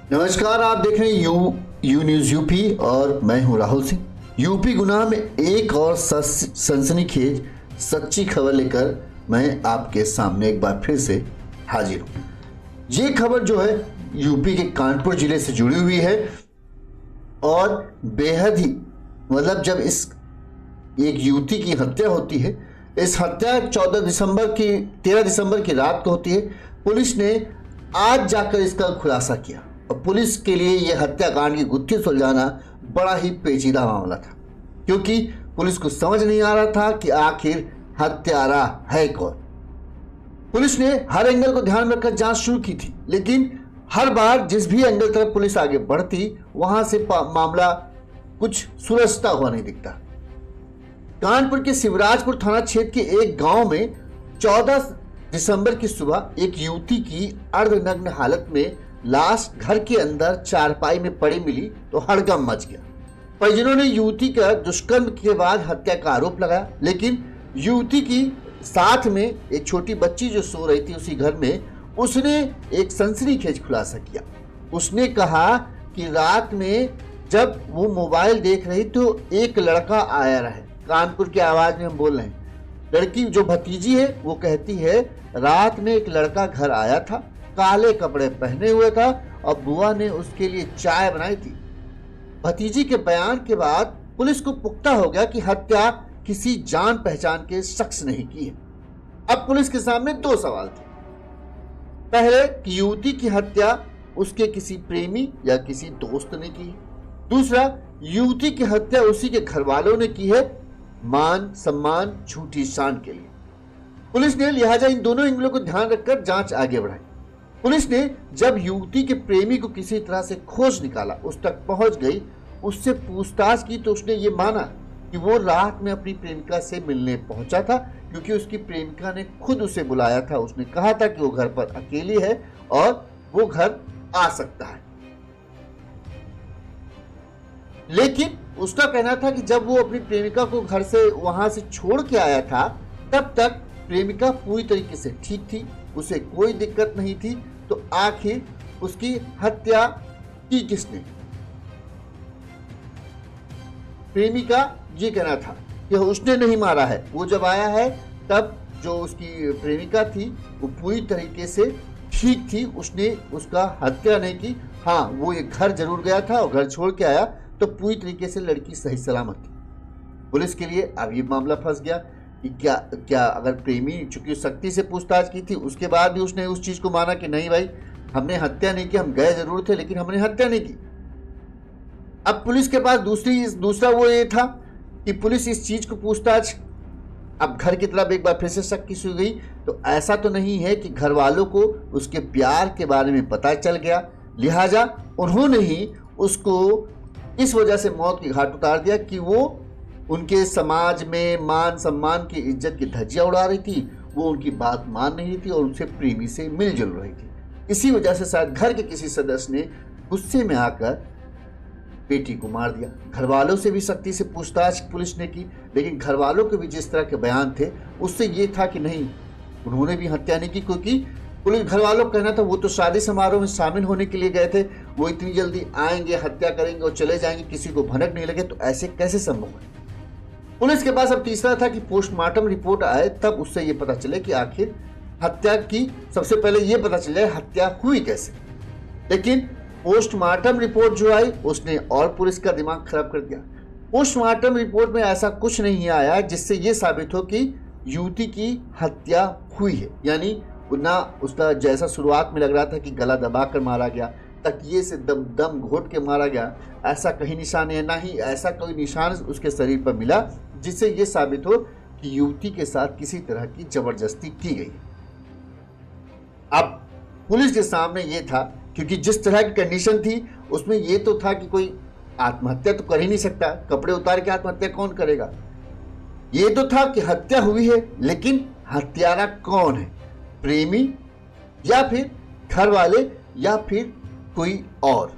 नमस्कार, आप देख रहे हैं यू न्यूज यूपी और मैं हूं राहुल सिंह। यूपी गुनाह में एक और सनसनीखेज सच्ची खबर लेकर मैं आपके सामने एक बार फिर से हाजिर हूं। ये खबर जो है यूपी के कानपुर जिले से जुड़ी हुई है और बेहद ही मतलब जब इस एक युवती की हत्या होती है, इस हत्या 13 दिसंबर की रात को होती है। पुलिस ने आज जाकर इसका खुलासा किया और पुलिस के लिए यह हत्याकांड की गुत्थी सुलझाना बड़ा ही पेचीदा मामला था, क्योंकि पुलिस को समझ नहीं आ रहा था कि आखिर हत्यारा है कौन। पुलिस ने हर एंगल को ध्यान में रखकर जांच शुरू की थी, लेकिन हर बार जिस भी एंगल तरफ पुलिस आगे बढ़ती वहां से मामला कुछ सुलझता हुआ नहीं दिखता। कानपुर के शिवराजपुर थाना क्षेत्र के एक गांव में 14 दिसंबर की सुबह एक युवती की अर्धनग्न हालत में लाश घर के अंदर चारपाई में पड़ी मिली तो हड़कंप मच गया। परिजनों ने युवती का दुष्कर्म के बाद हत्या का आरोप लगाया, लेकिन युवती की साथ में एक छोटी बच्ची जो सो रही थी उसी घर में, उसने एक सनसनीखेज खुलासा किया। उसने कहा कि रात में जब वो मोबाइल देख रही तो एक लड़का आया रहे। कानपुर की आवाज में हम बोल रहे हैं। लड़की जो भतीजी है वो कहती है रात में एक लड़का घर आया था, काले कपड़े पहने हुए था और बुआ ने उसके लिए चाय बनाई थी। भतीजी के बयान के बाद पुलिस को पुख्ता हो गया कि हत्या किसी जान पहचान के शख्स ने ही की है। अब पुलिस के सामने दो सवाल थे। पहले कि युवती की हत्या उसके किसी प्रेमी या किसी दोस्त ने की है। दूसरा, युवती की हत्या उसी के घर वालों ने की है, मान सम्मान झूठी शान के लिए। पुलिस ने लिहाजा इन दोनों एंगलों को ध्यान रखकर जांच आगे बढ़ाई। पुलिस ने जब युवती के प्रेमी को किसी तरह से खोज निकाला, उस तक पहुंच गई, उससे पूछताछ की तो उसने ये माना कि वो रात में अपनी प्रेमिका से मिलने पहुंचा था, क्योंकि उसकी प्रेमिका ने खुद उसे बुलाया था। उसने कहा था कि वो घर पर अकेली है और वो घर आ सकता है। लेकिन उसका कहना था कि जब वो अपनी प्रेमिका को घर से वहां से छोड़ के आया था तब तक प्रेमिका पूरी तरीके से ठीक थी, उसे कोई दिक्कत नहीं थी। तो आखिर उसकी हत्या की किसने? प्रेमिका ये कहना था कि उसने नहीं मारा है। वो जब आया है तब जो उसकी प्रेमिका थी वो पूरी तरीके से ठीक थी, उसने उसका हत्या नहीं की। हाँ, वो एक घर जरूर गया था और घर छोड़ के आया तो पूरी तरीके से लड़की सही सलामत थी। पुलिस के लिए अब ये मामला फंस गया कि क्या अगर प्रेमी, चूंकि सख्ती से पूछताछ की थी, उसके बाद भी उसने उस चीज को माना कि नहीं भाई हमने हत्या नहीं की, हम गए जरूर थे लेकिन हमने हत्या नहीं की। अब पुलिस के पास दूसरा वो ये था कि पुलिस इस चीज को पूछताछ अब घर की तरफ एक बार फिर से शक की शुरू हुई तो ऐसा तो नहीं है कि घर वालों को उसके प्यार के बारे में पता चल गया, लिहाजा उन्होंने ही उसको इस वजह से मौत की घाट उतार दिया कि वो उनके समाज में मान सम्मान की इज्जत की धज्जियां उड़ा रही थी, वो उनकी बात मान नहीं थी और उनसे प्रेमी से मिलजुल रही थी। इसी वजह से शायद घर के किसी सदस्य ने गुस्से में आकर बेटी को मार दिया। घर वालों से भी सख्ती से पूछताछ पुलिस ने की, लेकिन घर वालों के भी जिस तरह के बयान थे उससे ये था कि नहीं, उन्होंने भी हत्या नहीं की, क्योंकि पुलिस घर वालों का कहना था वो तो शादी समारोह में शामिल होने के लिए गए थे, वो इतनी जल्दी आएंगे, हत्या करेंगे और चले जाएंगे, किसी को भनक नहीं लगे, तो ऐसे कैसे संभव है। पुलिस के पास अब तीसरा था कि पोस्टमार्टम रिपोर्ट आए तब उससे ये पता चले कि आखिर हत्या की, सबसे पहले ये पता चले हत्या हुई कैसे। लेकिन पोस्टमार्टम रिपोर्ट जो आई उसने और पुलिस का दिमाग खराब कर दिया। पोस्टमार्टम रिपोर्ट में ऐसा कुछ नहीं आया जिससे ये साबित हो कि युवती की हत्या हुई है, यानी ना उसका जैसा शुरुआत में लग रहा था कि गला दबाकर मारा गया, तकिए से दम घोट के मारा गया, ऐसा कहीं निशान है, ना ही ऐसा कोई निशान उसके शरीर पर मिला जिससे यह साबित हो कि युवती के साथ किसी तरह की जबरदस्ती की गई। अब पुलिस के सामने यह था, क्योंकि जिस तरह की कंडीशन थी उसमें यह तो था कि कोई आत्महत्या तो कर ही नहीं सकता, कपड़े उतार के आत्महत्या कौन करेगा। ये तो था कि हत्या हुई है, लेकिन हत्यारा कौन है, प्रेमी या फिर घर वाले या फिर कोई और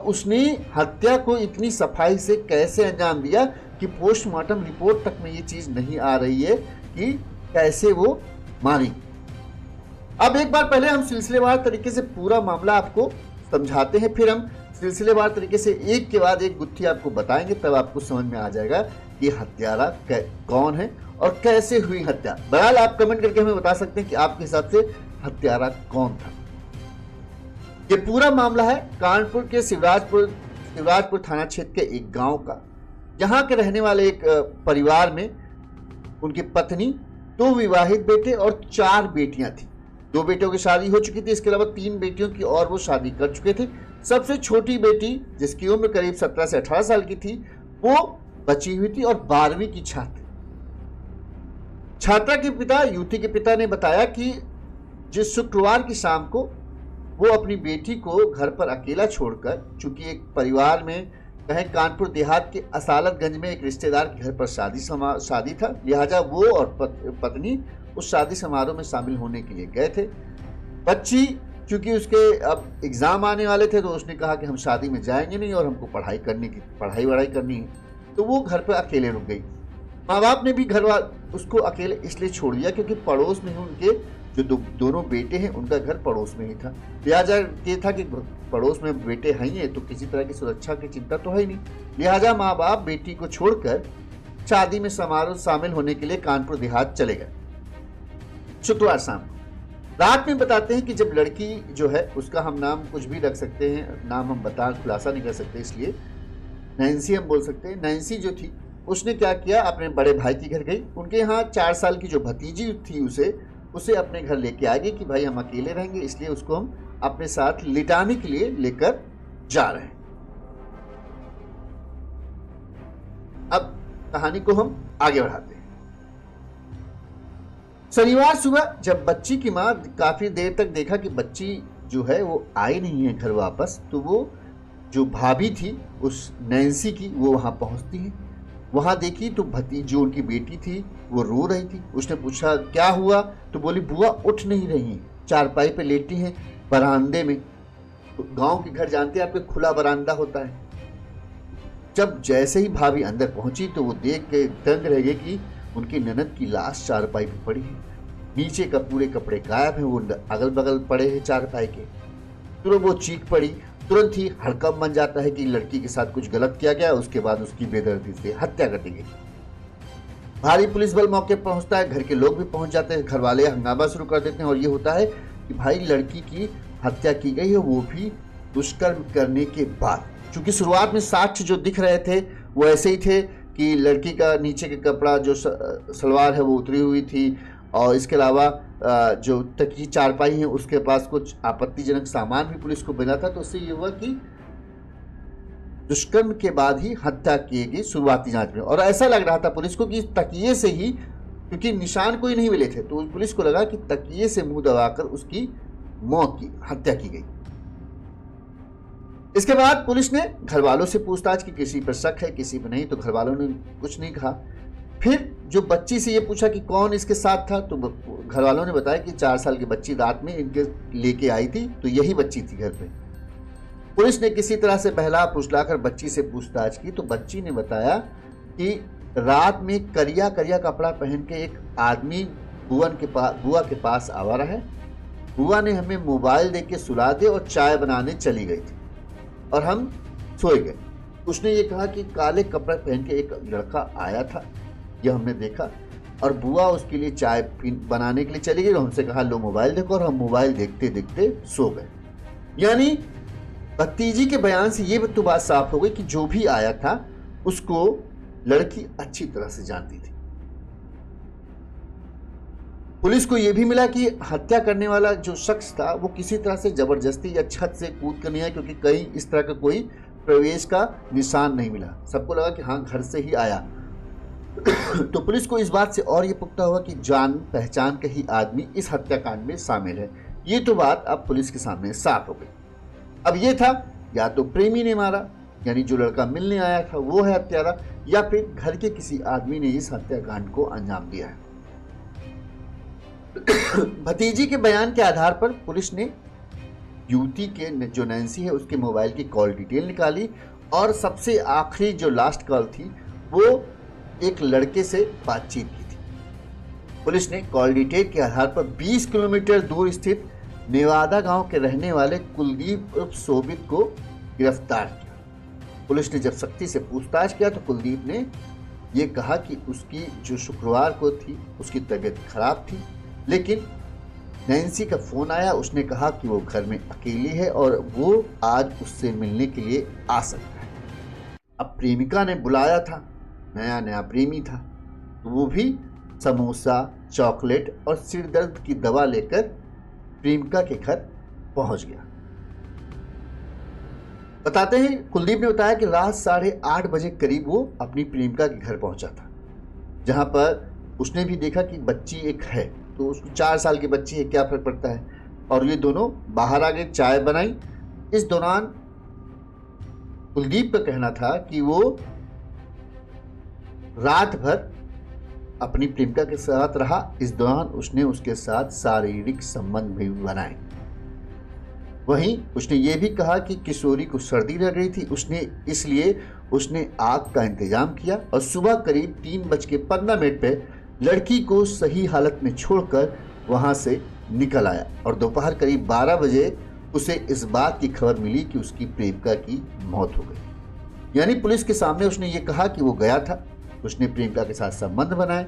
उसने हत्या को इतनी सफाई से कैसे अंजाम दिया कि पोस्टमार्टम रिपोर्ट तक में ये चीज नहीं आ रही है कि कैसे वो मारी। अब एक बार पहले हम सिलसिलेवार तरीके से पूरा मामला आपको समझाते हैं, फिर हम सिलसिलेवार तरीके से एक के बाद एक गुत्थी आपको बताएंगे, तब आपको समझ में आ जाएगा कि हत्यारा कौन है और कैसे हुई हत्या। बहरहाल आप कमेंट करके हमें बता सकते हैं कि आपके हिसाब से हत्यारा कौन था। ये पूरा मामला है कानपुर के शिवराजपुर थाना क्षेत्र के एक गांव का। यहाँ के रहने वाले एक परिवार में उनकी पत्नी, 2 विवाहित बेटे और 4 बेटियां थी। 2 बेटियों की शादी हो चुकी थी, इसके अलावा 3 बेटियों की और वो शादी कर चुके थे। सबसे छोटी बेटी, जिसकी उम्र करीब 17 से 18 साल की थी, वो बची हुई थी और 12वीं की छात्रा के पिता, युवती के पिता ने बताया कि जिस शुक्रवार की शाम को वो अपनी बेटी को घर पर अकेला छोड़कर, चूंकि एक परिवार में कहें कानपुर देहात के असालतगंज में एक रिश्तेदार के घर पर शादी था, लिहाजा वो और पत्नी उस शादी समारोह में शामिल होने के लिए गए थे। बच्ची चूंकि उसके अब एग्जाम आने वाले थे, तो उसने कहा कि हम शादी में जाएंगे नहीं और हमको पढ़ाई करनी है, तो वो घर पर अकेले रुक गई। माँ बाप ने भी उसको अकेले इसलिए छोड़ दिया क्योंकि पड़ोस में ही उनके जो दोनों बेटे हैं, उनका घर पड़ोस में ही था। लिहाजा ये था कि पड़ोस में बेटे हैं तो किसी तरह की सुरक्षा की चिंता तो है ही नहीं। लिहाजा माँ बाप बेटी को छोड़कर शादी में समारोह शामिल होने के लिए कानपुर देहात चले गए। शुक्रवार शाम रात में बताते हैं कि जब लड़की जो है, उसका हम नाम कुछ भी रख सकते हैं, नाम हम खुलासा नहीं कर सकते, इसलिए नैन्सी हम बोल सकते हैं। नैन्सी जो थी, उसने क्या किया, अपने बड़े भाई के घर गई। उनके यहाँ 4 साल की जो भतीजी थी, उसे अपने घर लेके आ गई कि भाई हम अकेले रहेंगे, इसलिए उसको हम अपने साथ लिटाने के लिए लेकर जा रहे हैं। अब कहानी को हम आगे बढ़ाते हैं। शनिवार सुबह जब बच्ची की मां काफी देर तक देखा कि बच्ची जो है वो आई नहीं है घर वापस, तो वो जो भाभी थी उस नैन्सी की, वो वहां पहुंचती है। वहां देखी तो जो उनकी बेटी थी वो रो रही थी। उसने पूछा क्या हुआ, तो बोली बुआ उठ नहीं रही, चारपाई पे लेटी हैं बरामदे में। तो गांव के घर जानते हैं आपके, खुला बरामदा होता है। जब जैसे ही भाभी अंदर पहुंची तो वो देख के दंग रह गई कि उनकी ननद की लाश चारपाई पे पड़ी है, नीचे का पूरे कपड़े गायब हैं, वो अगल बगल पड़े हैं चारपाई के। तुरंत वो चीख पड़ी, तुरंत ही हड़कंप बन जाता है कि लड़की के साथ कुछ गलत किया गया। उसके बाद उसकी बेदर्दी से हत्या कर दी गई। भारी पुलिस बल मौके पर पहुंचता है, घर के लोग भी पहुंच जाते हैं, घर वाले हंगामा शुरू कर देते हैं और ये होता है कि भाई लड़की की हत्या की गई है, वो भी दुष्कर्म करने के बाद। चूंकि शुरुआत में साक्ष्य जो दिख रहे थे वो ऐसे ही थे कि लड़की का नीचे का कपड़ा जो सलवार है वो उतरी हुई थी, और इसके अलावा जो तकिए चारपाई है उसके पास कुछ आपत्तिजनक सामान भी पुलिस को मिला था। तो उससे ये हुआ कि दुष्कर्म के बाद ही हत्या की गई शुरुआती जांच में। और ऐसा लग रहा था पुलिस को कि तकिए से ही, क्योंकि निशान कोई नहीं मिले थे, तो पुलिस को लगा कि तकिए से मुंह दबाकर उसकी हत्या की गई। इसके बाद पुलिस ने घर वालों से पूछताछ की, किसी पर शक है किसी पर नहीं, तो घर वालों ने कुछ नहीं कहा। फिर जो बच्ची से ये पूछा कि कौन इसके साथ था, तो घर वालों ने बताया कि 4 साल की बच्ची रात में इनके लेके आई थी, तो यही बच्ची थी घर पे। पुलिस ने किसी तरह से बहला फुसलाकर बच्ची से पूछताछ की, तो बच्ची ने बताया कि रात में करिया कपड़ा पहन के एक आदमी बुआ के पास आवारा है। बुआ ने हमें मोबाइल दे के सुला दे और चाय बनाने चली गई थी और हम सोए गए। उसने ये कहा कि काले कपड़े पहन के एक लड़का आया था, यह हमने देखा, और बुआ उसके लिए चाय बनाने के लिए चली गई और हमसे कहा लो मोबाइल देखो, और हम मोबाइल देखते देखते सो गए। यानी भतीजी के बयान से ये तो बात साफ हो गई कि जो भी आया था उसको लड़की अच्छी तरह से जानती थी। पुलिस को यह भी मिला कि हत्या करने वाला जो शख्स था वो किसी तरह से जबरदस्ती या छत से कूद कर नहीं आया, क्योंकि कहीं इस तरह का कोई प्रवेश का निशान नहीं मिला। सबको लगा कि हाँ घर से ही आया। तो पुलिस को इस बात से और ये पुख्ता हुआ कि जान पहचान का ही आदमी इस हत्याकांड में शामिल है। ये तो बात अब पुलिस के सामने साफ हो गई। अब ये था या तो प्रेमी ने मारा, यानी जो लड़का मिलने आया था वो है हत्यारा, या फिर घर के किसी आदमी ने इस हत्याकांड को अंजाम दिया है। भतीजी के बयान के आधार पर पुलिस ने युवती के जो नैन्सी है उसके मोबाइल की कॉल डिटेल निकाली, और सबसे आखिरी जो लास्ट कॉल थी वो एक लड़के से बातचीत की थी। पुलिस ने कॉल डिटेल के आधार पर 20 किलोमीटर दूर स्थित नेवादा गांव के रहने वाले कुलदीप उर्फ शोभित को गिरफ्तार किया। पुलिस ने जब सख्ती से पूछताछ किया तो कुलदीप ने ये कहा कि उसकी जो शुक्रवार को थी उसकी तबीयत खराब थी, लेकिन नैन्सी का फोन आया, उसने कहा कि वो घर में अकेली है और वो आज उससे मिलने के लिए आ सकता है। अब प्रेमिका ने बुलाया था, नया नया प्रेमी था, तो वो भी समोसा, चॉकलेट और सिर दर्द की दवा लेकर प्रेमिका के घर पहुंच गया। बताते हैं, कुलदीप ने बताया कि रात 8:30 बजे करीब वो अपनी प्रेमिका के घर पहुंचा था, जहां पर उसने भी देखा कि बच्ची एक है, तो उसको 4 साल की बच्ची है, क्या फर्क पड़ता है। और ये दोनों बाहर आ गए, चाय बनाई। इस दौरान कुलदीप का कहना था कि वो रात भर अपनी प्रेमिका के साथ रहा। इस दौरान उसने उसके साथ शारीरिक संबंध भी बनाए। वहीं उसने ये भी कहा कि किशोरी को सर्दी लग रही थी, इसलिए उसने आग का इंतजाम किया और सुबह करीब 3:15 पे लड़की को सही हालत में छोड़कर वहां से निकल आया और दोपहर करीब 12 बजे उसे इस बात की खबर मिली कि उसकी प्रेमिका की मौत हो गई। यानी पुलिस के सामने उसने ये कहा कि वो गया था, उसने प्रेमिका के साथ संबंध बनाए,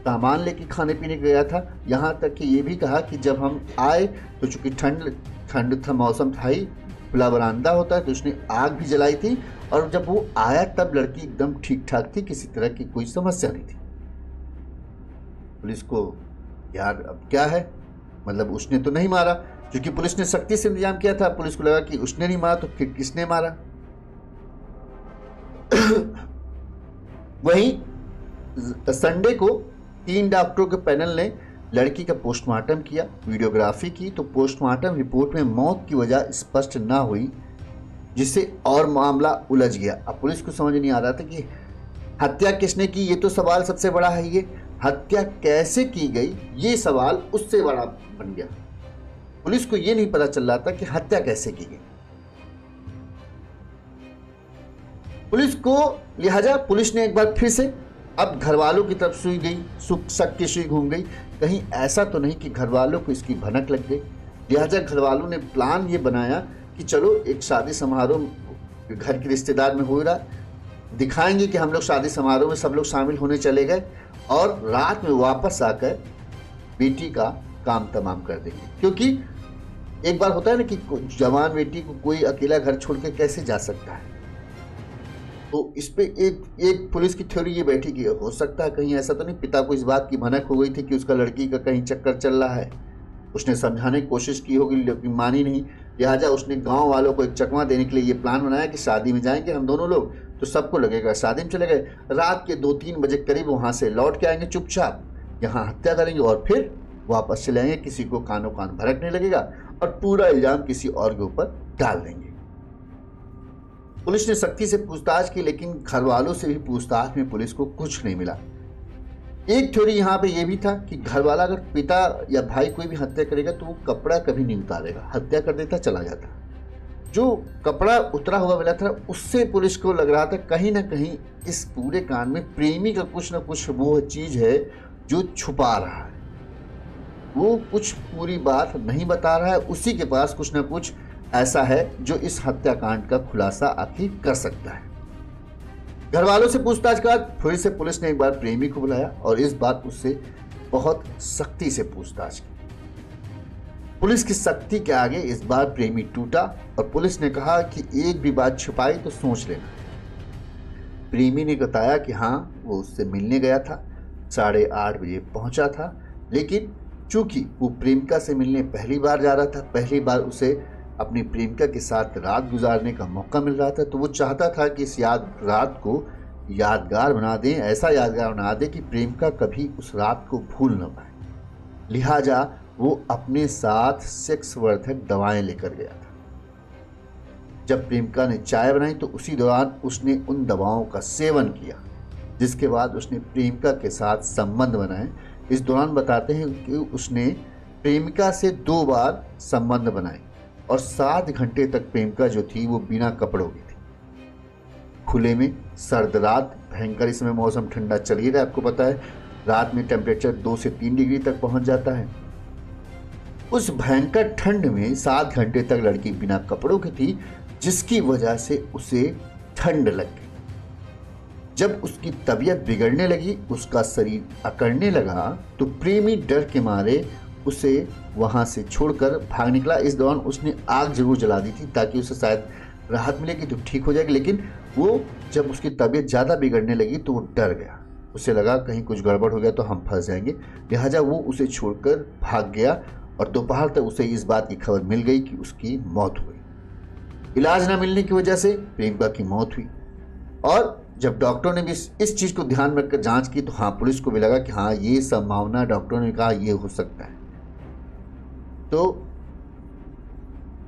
सामान लेके खाने पीने गया था। यहाँ तक कि ये भी कहा कि जब हम आए तो चूंकि ठंड था, मौसम था ही, खुला बरामदा होता है, तो उसने आग भी जलाई थी और जब वो आया तब लड़की एकदम ठीक ठाक थी, किसी तरह की कोई समस्या नहीं थी। पुलिस को यार अब क्या है, मतलब उसने तो नहीं मारा, क्योंकि पुलिस ने सख्ती से इंतजाम किया था। पुलिस को लगा कि उसने नहीं मारा तो फिर किसने मारा। वहीं संडे को 3 डॉक्टरों के पैनल ने लड़की का पोस्टमार्टम किया, वीडियोग्राफी की, तो पोस्टमार्टम रिपोर्ट में मौत की वजह स्पष्ट ना हुई, जिससे और मामला उलझ गया। अब पुलिस को समझ नहीं आ रहा था कि हत्या किसने की, ये तो सवाल सबसे बड़ा है। ये हत्या कैसे की गई, ये सवाल उससे बड़ा बन गया। पुलिस को ये नहीं पता चल रहा था कि हत्या कैसे की गई। लिहाजा पुलिस ने एक बार फिर से अब घर वालों की तरफ सुई गई, शक की सुई घूम गई, कहीं ऐसा तो नहीं कि घर वालों को इसकी भनक लग गई। लिहाजा घर वालों ने प्लान ये बनाया कि चलो एक शादी समारोह घर के रिश्तेदार में हो रहा, दिखाएंगे कि हम लोग शादी समारोह में सब लोग शामिल होने चले गए और रात में वापस आकर बेटी का काम तमाम कर देंगे। क्योंकि एक बार होता है ना कि जवान बेटी को कोई अकेला घर छोड़ के कैसे जा सकता है, तो इस पे एक पुलिस की थ्योरी ये बैठी कि हो सकता है कहीं ऐसा तो नहीं पिता को इस बात की भनक हो गई थी कि उसका लड़की का कहीं चक्कर चल रहा है। उसने समझाने की कोशिश की होगी लेकिन मानी नहीं। लिहाजा उसने गांव वालों को एक चकमा देने के लिए ये प्लान बनाया कि शादी में जाएंगे हम दोनों लोग, तो सबको लगेगा शादी में चले गए। रात के 2-3 बजे करीब वहाँ से लौट के आएंगे चुपचाप, यहाँ हत्या करेंगे और फिर वापस चले आएंगे, किसी को कानों कान भड़कने लगेगा और पूरा इल्जाम किसी और के ऊपर डाल देंगे। पुलिस ने सख्ती से पूछताछ की, लेकिन घर वालों से भी पूछताछ में पुलिस को कुछ नहीं मिला। एक थ्योरी यहाँ पे ये भी था कि घर वाला अगर पिता या भाई कोई भी हत्या करेगा तो वो कपड़ा कभी नहीं उतारेगा, हत्या कर देता, चला जाता। जो कपड़ा उतरा हुआ मिला था उससे पुलिस को लग रहा था कहीं ना कहीं इस पूरे कांड में प्रेमी का कुछ ना कुछ वो चीज है जो छुपा रहा है, वो कुछ पूरी बात नहीं बता रहा है, उसी के पास कुछ ना कुछ ऐसा है जो इस हत्याकांड का खुलासा आखिर कर सकता है। घर वालों से पूछताछ के बाद फिर से पुलिस ने एक बार प्रेमी को बुलाया और इस बार उससे बहुत सख्ती से पूछताछ की। पुलिस की सख्ती के आगे इस बार प्रेमी टूटा और पुलिस ने कहा कि एक भी बात छुपाई तो सोच लेना। प्रेमी ने बताया कि हाँ वो उससे मिलने गया था, 8:30 बजे पहुंचा था, लेकिन चूंकि वो प्रेमिका से मिलने पहली बार जा रहा था, पहली बार उसे अपनी प्रेमिका के साथ रात गुजारने का मौका मिल रहा था, तो वो चाहता था कि इस रात को यादगार बना दें, ऐसा यादगार बना दें कि प्रेमिका कभी उस रात को भूल न पाए। लिहाजा वो अपने साथ सेक्स वर्धक दवाएं लेकर गया था। जब प्रेमिका ने चाय बनाई तो उसी दौरान उसने उन दवाओं का सेवन किया, जिसके बाद उसने प्रेमिका के साथ संबंध बनाए। इस दौरान बताते हैं कि उसने प्रेमिका से 2 बार संबंध बनाए और 7 घंटे तक प्रेमिका जो थी वो बिना कपड़ों की थी, खुले में, सर्द रात, भयंकर इस समय मौसम ठंडा चल ही रहा है, आपको पता है रात में टेम्परेचर 2 से 3 डिग्री तक पहुंच जाता है। उस भयंकर ठंड में 7 घंटे तक लड़की बिना कपड़ों की थी, जिसकी वजह से उसे ठंड लग गई। जब उसकी तबीयत बिगड़ने लगी, उसका शरीर अकड़ने लगा, तो प्रेमी डर के मारे उसे वहां से छोड़कर भाग निकला। इस दौरान उसने आग जरूर जला दी थी ताकि उसे शायद राहत मिलेगी तो ठीक हो जाएगी, लेकिन वो जब उसकी तबीयत ज़्यादा बिगड़ने लगी तो वो डर गया। उसे लगा कहीं कुछ गड़बड़ हो गया तो हम फंस जाएंगे, लिहाजा वो उसे छोड़कर भाग गया और दोपहर तक उसे इस बात की खबर मिल गई कि उसकी मौत हो गई। इलाज न मिलने की वजह से प्रेमिका की मौत हुई और जब डॉक्टरों ने भी इस चीज़ को ध्यान में रखकर जांच की तो हाँ, पुलिस को भी लगा कि हाँ, ये संभावना, डॉक्टरों ने कहा ये हो सकता है। तो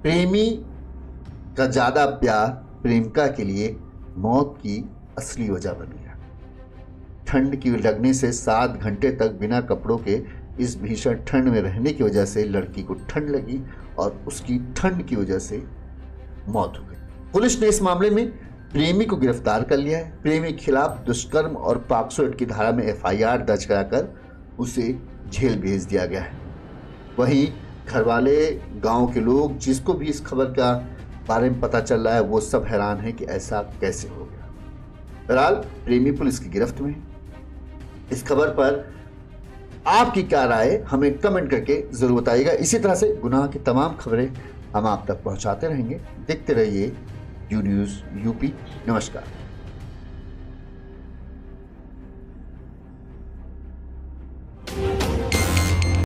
प्रेमी का ज़्यादा प्यार प्रेमिका के लिए मौत की असली वजह बन गया। ठंड की लगने से 7 घंटे तक बिना कपड़ों के इस भीषण ठंड में रहने की वजह से लड़की को ठंड लगी और उसकी ठंड की वजह से मौत हो गई। पुलिस ने इस मामले में प्रेमी को गिरफ्तार कर लिया है। प्रेमी के खिलाफ दुष्कर्म और पॉक्सो एक्ट की धारा में FIR दर्ज कराकर उसे जेल भेज दिया गया है। वहीं घरवाले, गांव के लोग, जिसको भी इस खबर का बारे में पता चल रहा है, वो सब हैरान है कि ऐसा कैसे हो गया। बहरहाल प्रेमी पुलिस की गिरफ्त में। इस खबर पर आपकी क्या राय है, हमें कमेंट करके जरूर बताइएगा। इसी तरह से गुनाह की तमाम खबरें हम आप तक पहुंचाते रहेंगे। देखते रहिए यू न्यूज़ यूपी। नमस्कार।